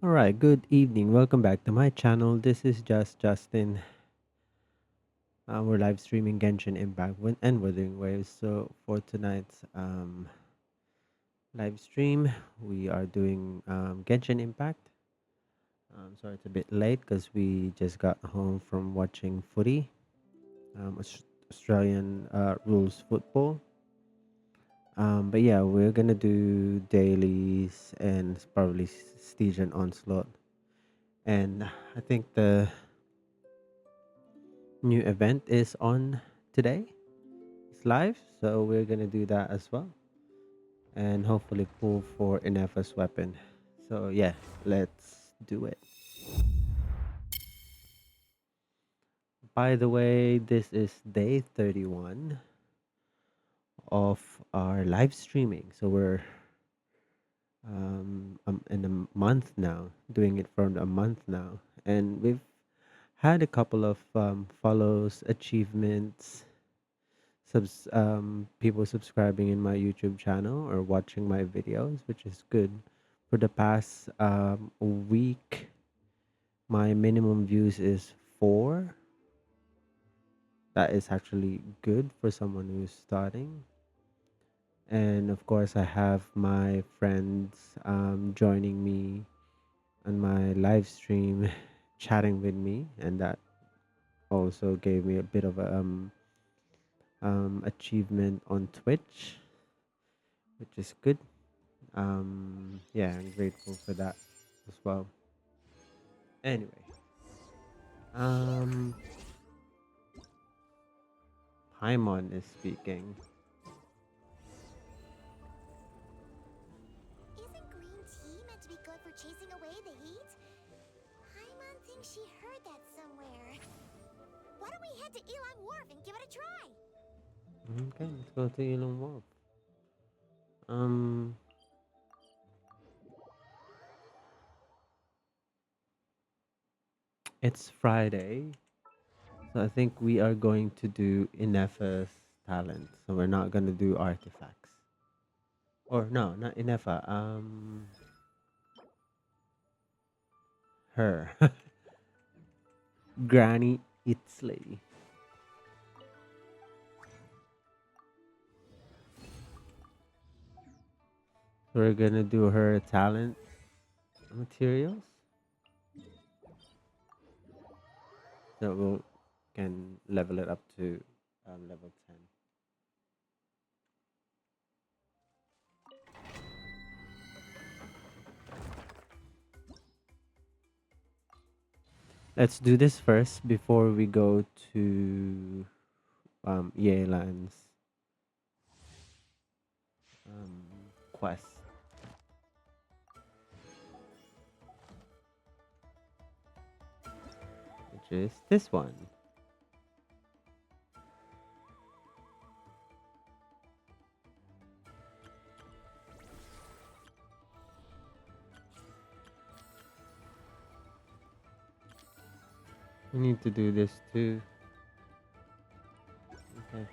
All right, good evening. Welcome back to my channel. This is just Justin. We're live streaming Genshin Impact and Wuthering Waves. So for tonight's live stream, we are doing Genshin Impact. Sorry, it's a bit late because we just got home from watching footy, Australian rules football. But yeah, we're gonna do dailies and probably Siege and Onslaught. And I think the new event is on today. It's live, so we're gonna do that as well, and hopefully pull for Inefa's weapon. So yeah, let's do it. By the way, this is day 31 of our live streaming. So we're in a month now, doing it for a month now, and we've had a couple of follows, achievements, people subscribing in my YouTube channel or watching my videos, which is good. For the past week, my minimum views is 4. That is actually good for someone who's starting. And of course, I have my friends joining me on my live stream, chatting with me, and that also gave me a bit of a achievement on Twitch, which is good. Yeah, I'm grateful for that as well. Anyway, um, Paimon is speaking. Isn't green tea meant to be good for chasing away the heat? Paimon thinks she heard that somewhere. Why don't we head to Yelan Wharf and give it a try? Okay, let's go to Elon Wolf. Um, it's Friday, so I think we are going to do Inefa's talent. So we're not gonna do artifacts. Or no, not Inefa. Her, Granny Itzley. We're gonna do her talent materials. So we'll can level it up to level 10. Let's do this first before we go to Yelan's quest, which is this one. We need to do this too. Okay.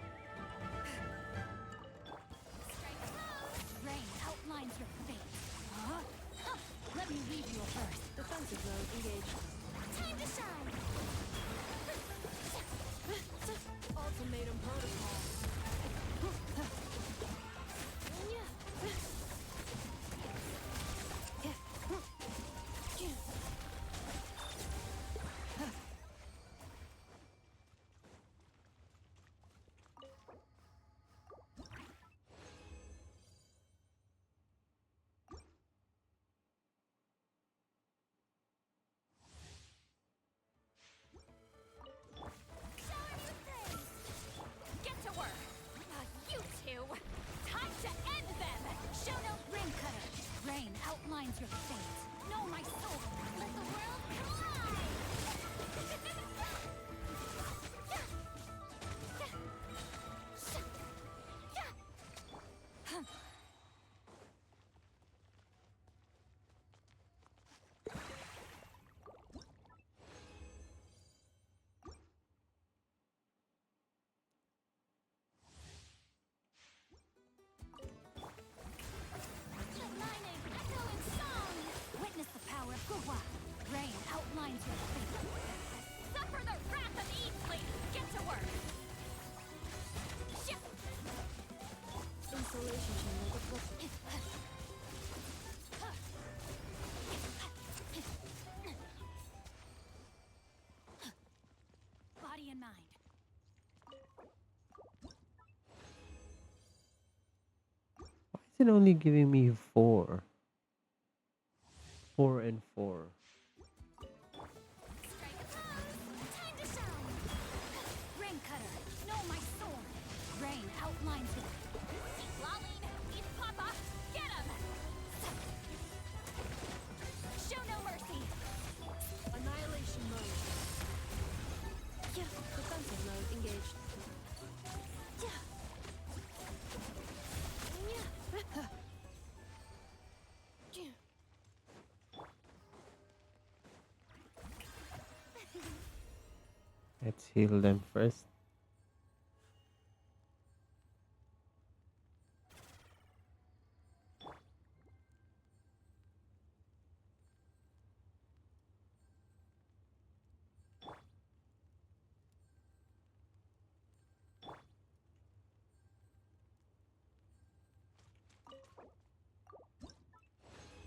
Rain outlines your fate. Huh? Let me leave you first. Defensive mode engaged. Time to shine! Ultimatum protocol. Show her new face! Get to work. Rain outlines your fate. Suffer the wrath of Eastleigh! Get to work! Shit! Insulation chamber deployed. Body and mind. Why is it only giving me 4? 4 and 4. Strike a pose! Time to shine! Rain cutter. Know my sword. Rain outlines your Eat Lolling! Eat Papa! Get him! Show no mercy! annihilation mode. Yeah, defensive mode engaged. Yeah. Yeah. Let's heal them first.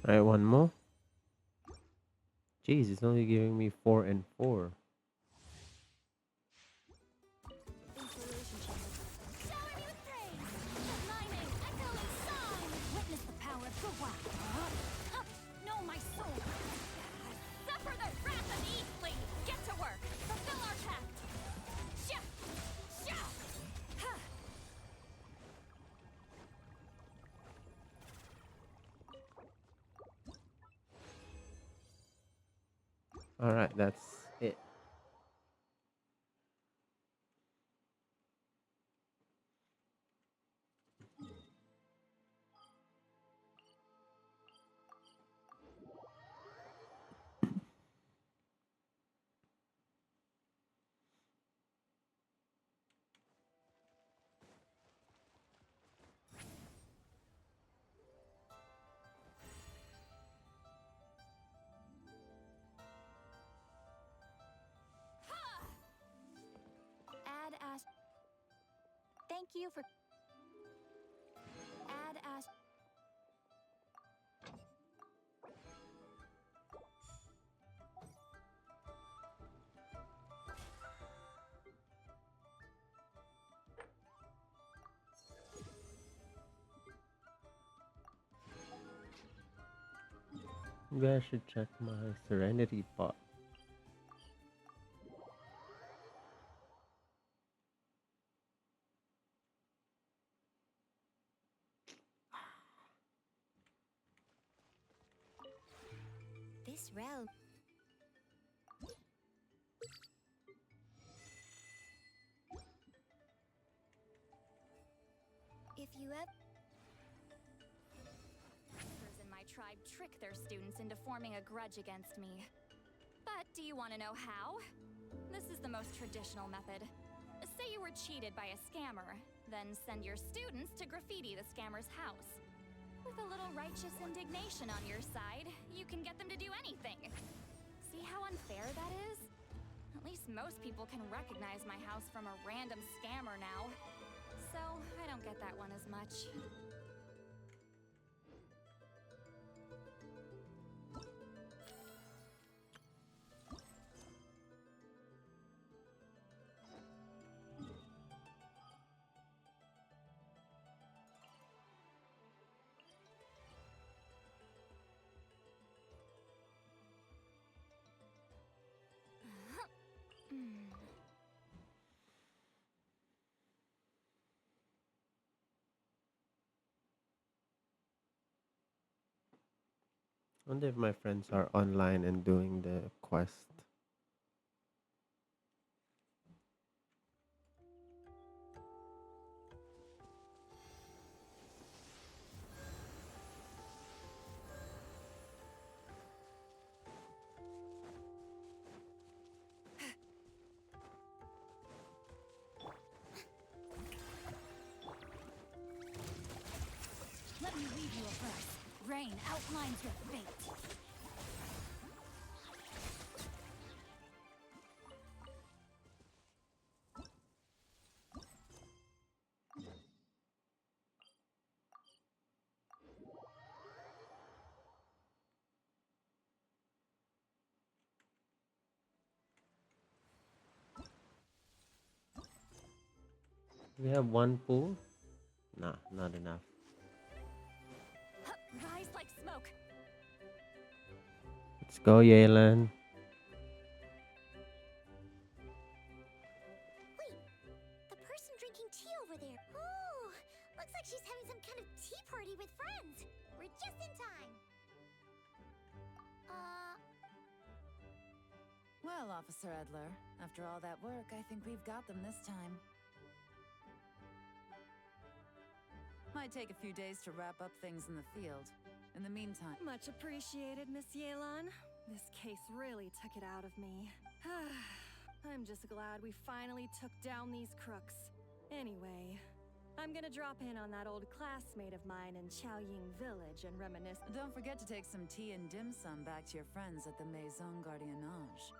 Alright, one more. Jeez, it's only giving me 4 and 4. Insulation chamber. Shower me with praise! Sublining, echoing song! Witness the power of the wild. Know my sword. Suffer the wrath of Eastleigh! Get to work! Fulfill our pact! Shia! Shia! Alright, that's it. Add as. Thank you for. Add as. Maybe I should check my Serenity pot. This realm. If you ever. In my tribe trick their students into forming a grudge against me. But do you want to know how? This is the most traditional method. Say you were cheated by a scammer, then send your students to graffiti the scammer's house. With a little righteous indignation on your side, you can get them to do anything. See how unfair that is? At least most people can recognize my house from a random scammer now. So, I don't get that one as much. I wonder if my friends are online and doing the quest. Let me read you a verse. Rain outlines your fate. We have one pool. Nah, not enough. Huh, rise like smoke. Let's go, Yelan. Wait, the person drinking tea over there. Oh, looks like she's having some kind of tea party with friends. We're just in time. Uh, Well, Officer Edler, after all that work, I think we've got them this time. Might take a few days to wrap up things in the field. In the meantime, Much appreciated, Miss Yelan. This case really took it out of me. I'm just glad we finally took down these crooks. Anyway, I'm gonna drop in on that old classmate of mine in Chaoying Village and reminisce. don't forget to take some tea and dim sum back to your friends at the Maison Gardiennage.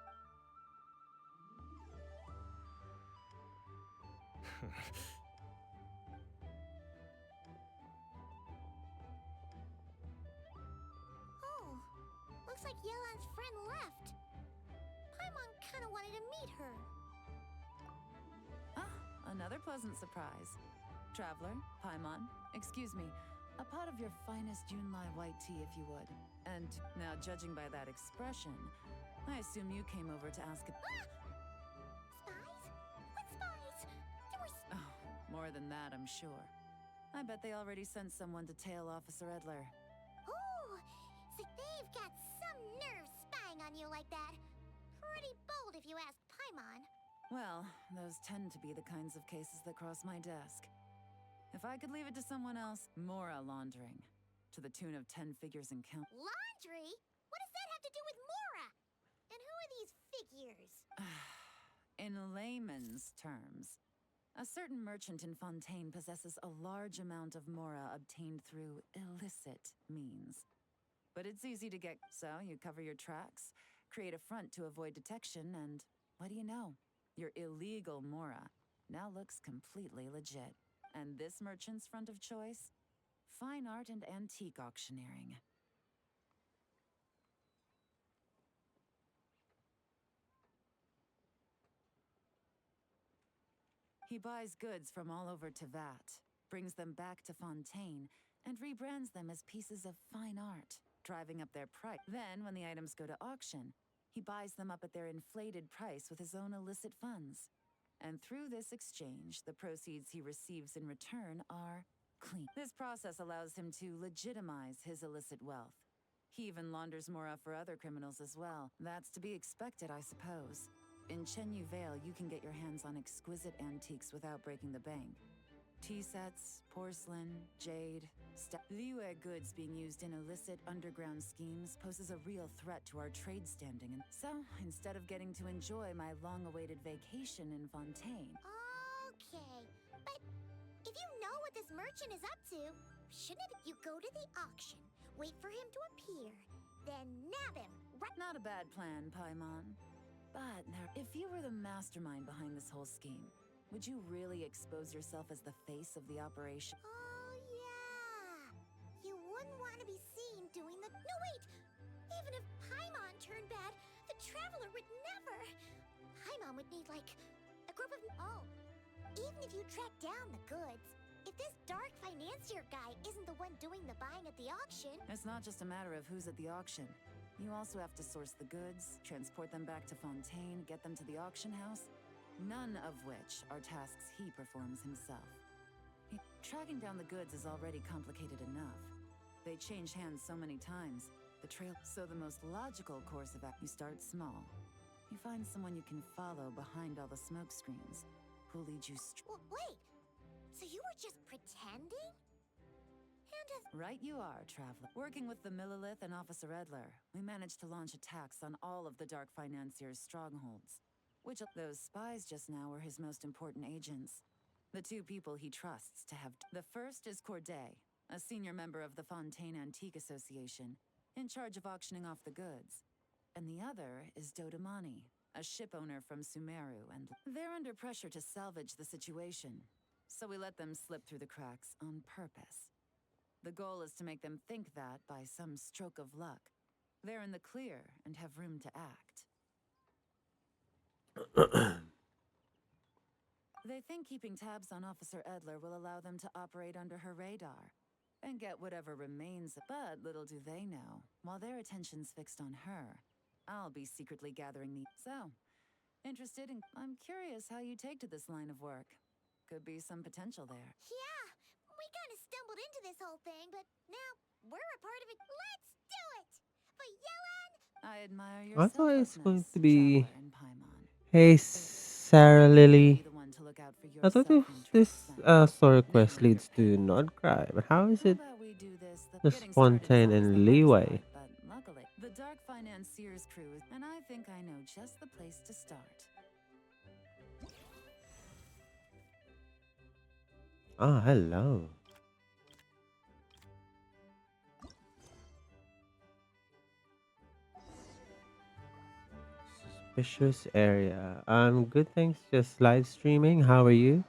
oh, looks like Yelan's friend left. Paimon kind of wanted to meet her. Ah, another pleasant surprise. Traveler, Paimon, excuse me, a pot of your finest Junlai white tea if you would. And now, judging by that expression, I assume you came over to ask. Spies? What spies? There were Oh, more than that, I'm sure. I bet they already sent someone to tail Officer Edler. Oh, so they've got some nerve spying on you like that. Pretty bold if you ask Paimon. Well, those tend to be the kinds of cases that cross my desk. If I could leave it to someone else, Mora laundering. To the tune of 10 figures and count. Laundry? What does that have to do with Mora? And who are these figures? In layman's terms, a certain merchant in Fontaine possesses a large amount of Mora obtained through illicit means. But it's easy to get, so you cover your tracks, create a front to avoid detection, and what do you know? Your illegal Mora now looks completely legit. And this merchant's front of choice? Fine art and antique auctioneering. He buys goods from all over Tevat, brings them back to Fontaine, and rebrands them as pieces of fine art, driving up their price. Then, when the items go to auction, he buys them up at their inflated price with his own illicit funds. And through this exchange, the proceeds he receives in return are clean. This process allows him to legitimize his illicit wealth. He even launders Mora for other criminals as well. That's to be expected, I suppose. In Chenyu Vale, you can get your hands on exquisite antiques without breaking the bank. Tea sets, porcelain, jade, Liyue goods being used in illicit underground schemes poses a real threat to our trade standing. And so, instead of getting to enjoy my long-awaited vacation in Fontaine... Okay, but if you know what this merchant is up to, shouldn't you go to the auction, wait for him to appear, then nab him right... Not a bad plan, Paimon. But now, if you were the mastermind behind this whole scheme, would you really expose yourself as the face of the operation? Oh, yeah. You wouldn't want to be seen doing the... No, wait! Even if Paimon turned bad, the Traveler would never... Paimon would need, like, a group of... Oh, even if you track down the goods, if this dark financier guy isn't the one doing the buying at the auction... It's not just a matter of who's at the auction. You also have to source the goods, transport them back to Fontaine, get them to the auction house, none of which are tasks he performs himself. Tracking down the goods is already complicated enough. They change hands so many times, the trail... So the most logical course of action, you start small. You find someone you can follow behind all the smoke screens, who'll lead you Well, wait! So you were just pretending? Right you are, Traveler. Working with the Millilith and Officer Edler, we managed to launch attacks on all of the Dark Financier's strongholds. Which those spies just now were his most important agents. The two people he trusts to have... The first is Corday, a senior member of the Fontaine Antique Association, in charge of auctioning off the goods. And the other is Dodamani, a ship owner from Sumeru, and they're under pressure to salvage the situation. So we let them slip through the cracks on purpose. The goal is to make them think that, by some stroke of luck, they're in the clear and have room to act. They think keeping tabs on Officer Edler will allow them to operate under her radar and get whatever remains. But little do they know, while their attention's fixed on her, I'll be secretly gathering the. So, interested in. I'm curious how you take to this line of work. Could be some potential there. Yeah, we kind of stumbled into this whole thing, but now we're a part of it. Let's do it! For Yelan! I admire your I thought it's going selflessness, to be, traveler in Paimon. hey, Sarah You'll be Lily. the one to look out for your I thought self-interest this then. story quest Namely your leads to pay. not cry, but how is How it about we do this? The just getting started is Fontaine always the and hardest leeway? part, but luckily, the Dark Financier's crew is, and I think I know just the place to start. Ah, hello. Suspicious area. Good thanks. Just live streaming. How are you?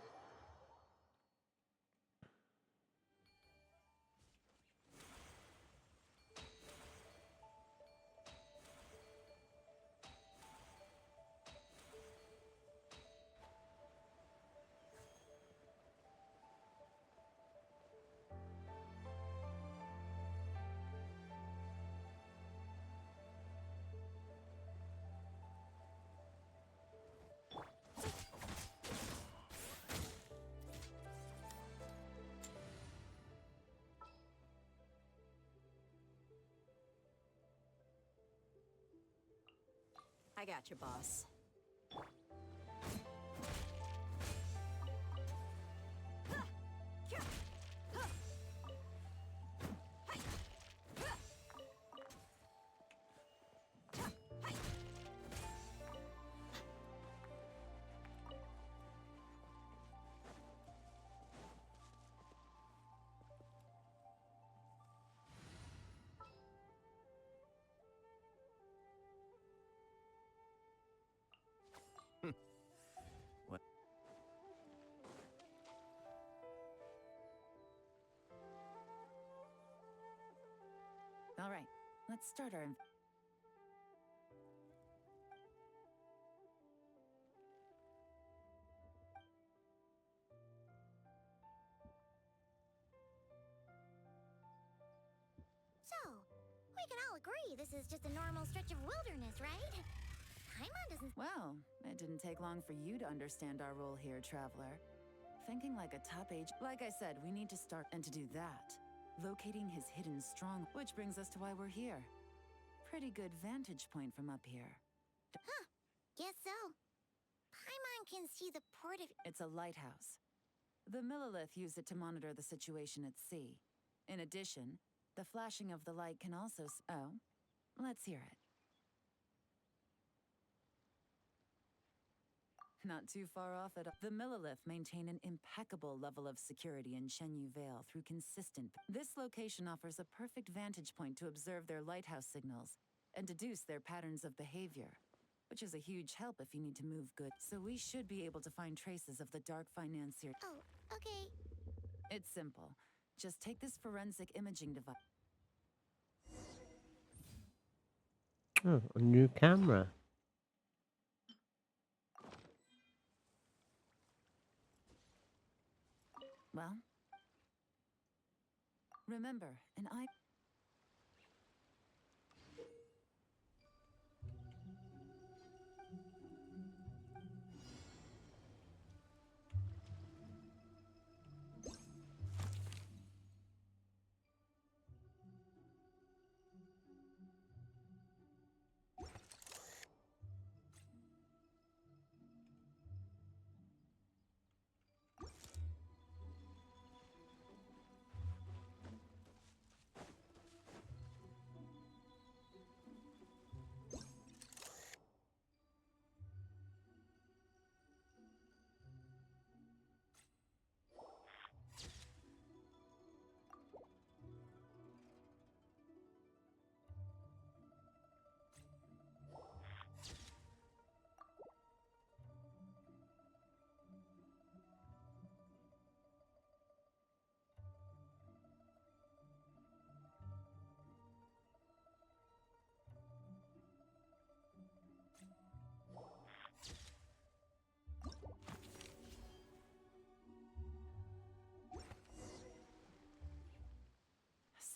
I got you, boss. What? All right, let's start our. So, we can all agree this is just a normal stretch of wilderness, right? Paimon doesn't. Well, it didn't take long for you to understand our role here, traveler. Thinking like a top age. Like I said, we need to start, and to do that, locating his hidden strong. Which brings us to why we're here. Pretty good vantage point from up here. Huh, guess so. Paimon can see the port of. It's a lighthouse. The Millilith use it to monitor the situation at sea. In addition, the flashing of the light can also. Oh, let's hear it. Not too far off at all. The Millilith maintain an impeccable level of security in Shenyu Vale through consistent. This location offers a perfect vantage point to observe their lighthouse signals and deduce their patterns of behavior, which is a huge help if you need to move goods. So we should be able to find traces of the Dark Financier. Oh, okay. It's simple. Just take this forensic imaging device. Oh, a new camera. Well, remember, an eye.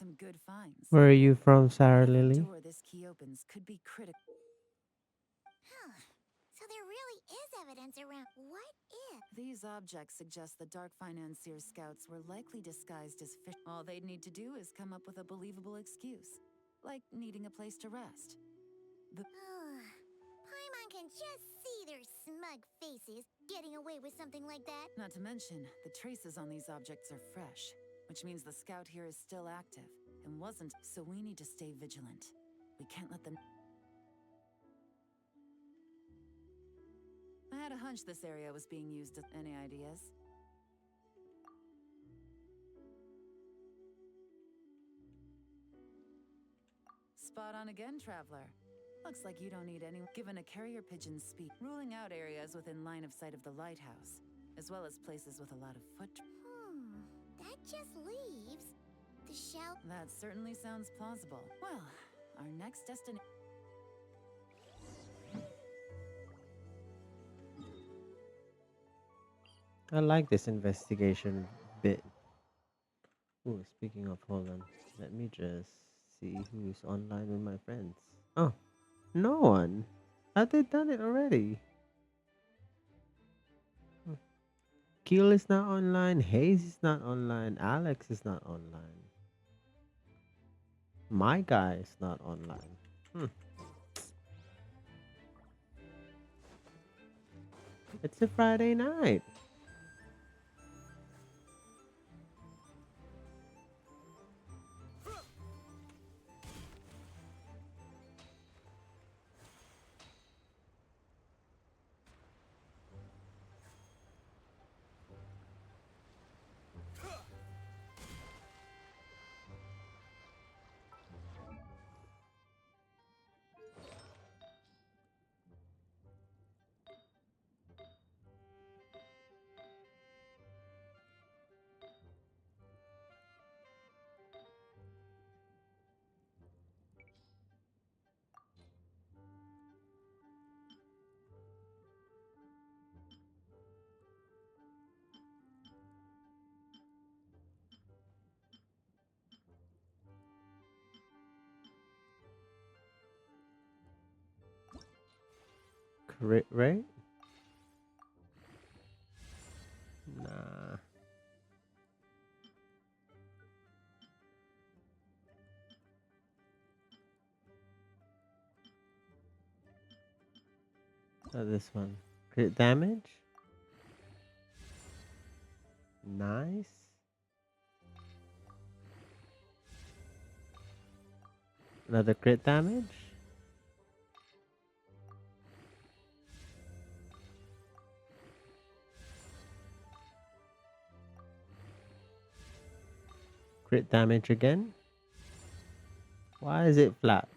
some good finds. Where are you from, Sarah Whatever Lily? door this key opens could be critical. Huh. So there really is evidence around. What if? These objects suggest the Dark Financier scouts were likely disguised as fish. All they'd need to do is come up with a believable excuse, like needing a place to rest. The Paimon can just see their smug faces getting away with something like that. Not to mention, the traces on these objects are fresh, which means the scout here is still active and wasn't, so we need to stay vigilant. We can't let them. I had a hunch this area was being used. Any ideas? Spot on again, traveler. Looks like you don't need any. Given a carrier pigeon's speed, ruling out areas within line of sight of the lighthouse, as well as places with a lot of foot. That just leaves the shell. That certainly sounds plausible. Well, our next destination. I like this investigation bit. Oh, speaking of, hold on. Let me just see who's online with my friends. Oh, no one. Have they done it already? Hmm. Keel is not online. Hayes is not online. Alex is not online. My guy is not online. Hmm. It's a Friday night. Crit rate? Nah. Not this one. Crit damage? Nice. Another crit damage? Crit damage again? Why is it flat?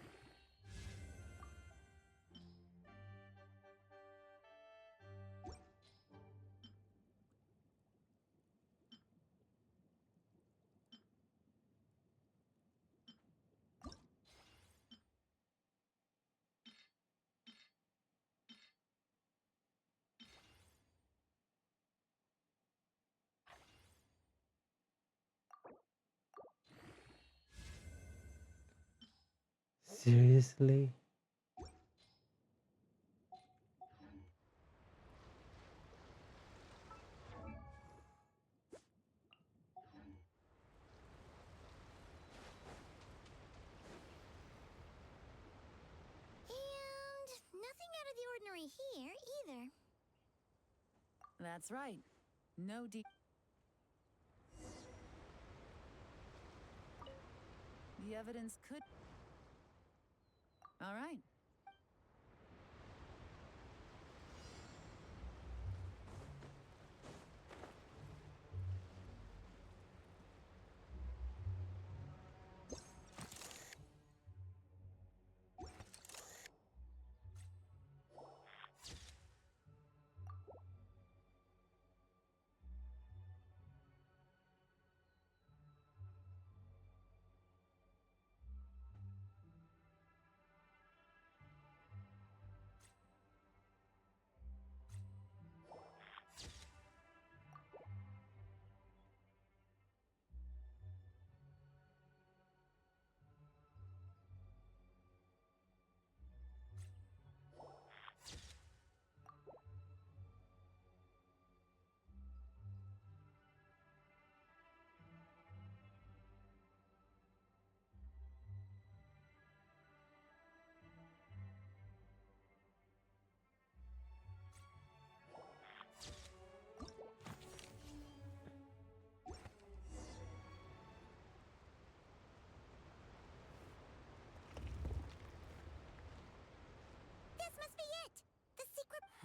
Seriously? And nothing out of the ordinary here either. That's right. No deep. The evidence could. All right.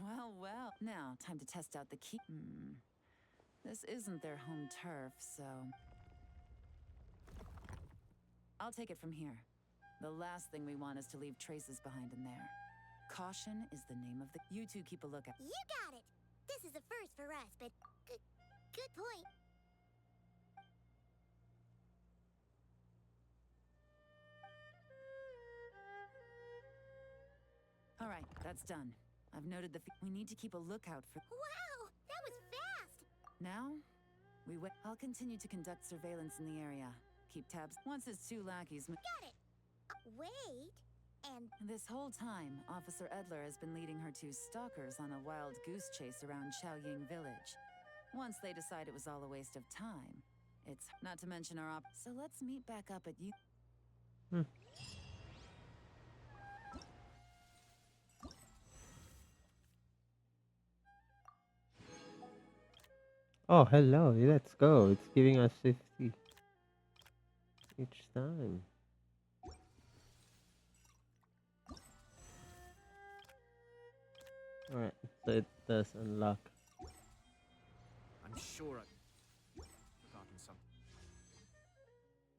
Well, well. Now, time to test out the key. This isn't their home turf, so I'll take it from here. The last thing we want is to leave traces behind in there. Caution is the name of the. You two keep a lookout. You got it. This is a first for us, but good point. All right, that's done. I've noted the. We need to keep a lookout for. Wow, that was fast. Now, we wait. I'll continue to conduct surveillance in the area. Keep tabs. Once his two lackeys. Got it. Wait, and This whole time, Officer Edler has been leading her two stalkers on a wild goose chase around Xiaoying village. Once they decide it was all a waste of time, it's not to mention our So let's meet back up at you. Hmm. Oh, hello. Let's go. It's giving us 50 each time. Alright, so it does unlock. I'm sure I've forgotten something.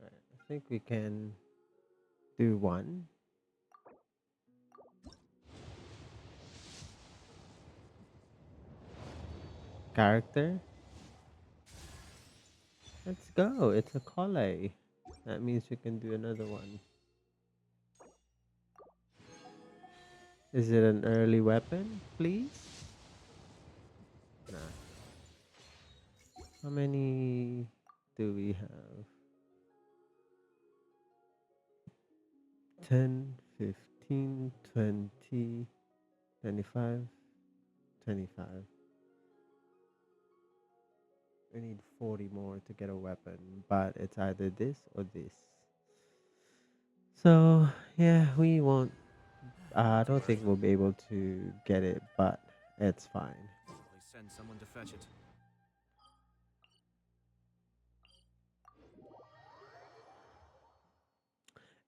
Alright, I think we can do one. Character. Let's go. It's a collay. That means we can do another one. Is it an early weapon, please? Nah. How many do we have? 10, 15, 20, 25, 25. We need 40 more to get a weapon, but it's either this or this. So, yeah, we won't. I don't think we'll be able to get it, but it's fine. Probably send someone to fetch it.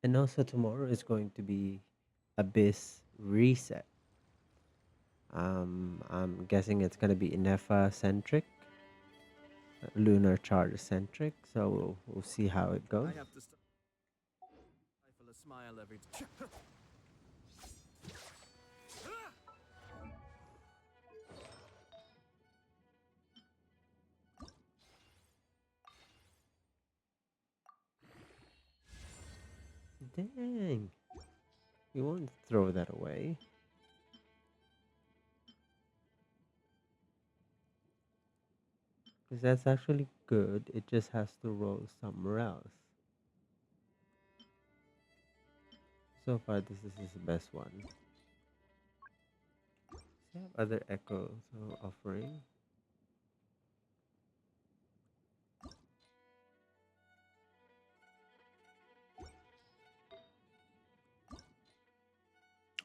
And also, tomorrow is going to be Abyss Reset. I'm guessing it's going to be Inefa centric, Lunar Charter centric, so we'll see how it goes. I have to stifle a smile every time. Dang. We won't throw that away. Because that's actually good. It just has to roll somewhere else. So far, this is the best one. We have other echoes offering.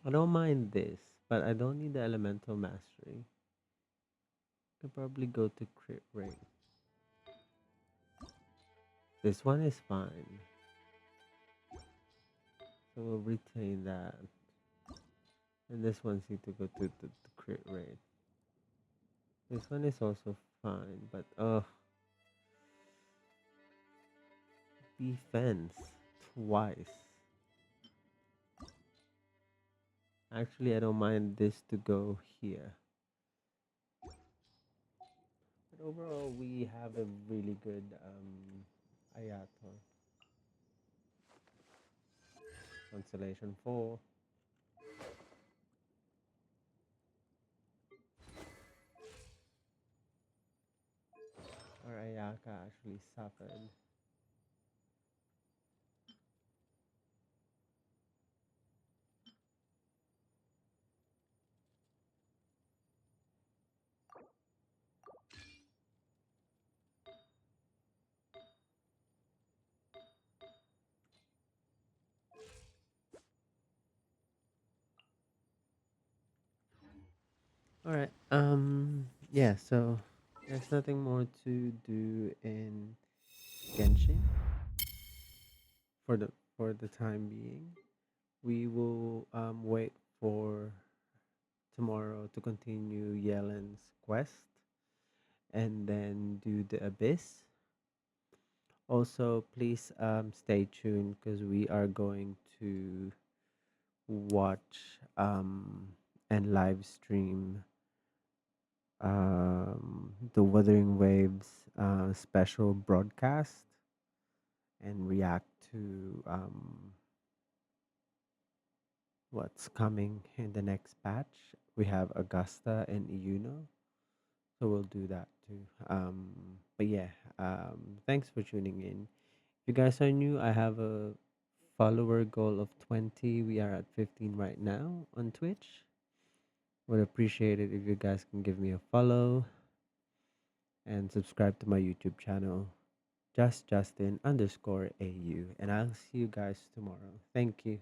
I don't mind this, but I don't need the elemental mastery. Could probably go to crit rate. This one is fine. So we'll retain that. And this one needs to go to the crit rate. This one is also fine, but defense twice. Actually, I don't mind this to go here. But overall, we have a really good Ayato. Constellation 4. Our Ayaka actually suffered. Alright, yeah, so there's nothing more to do in Genshin for the time being. We will wait for tomorrow to continue Yelan's quest and then do the abyss. Also, please stay tuned because we are going to watch and live stream the Wuthering Waves special broadcast and react to what's coming in the next batch. We have Augusta and Iuno, so we'll do that too. But yeah, thanks for tuning in. If you guys are new, I have a follower goal of 20. We are at 15 right now on Twitch. Would appreciate it if you guys can give me a follow and subscribe to my YouTube channel, just Justin underscore AU. And I'll see you guys tomorrow. Thank you.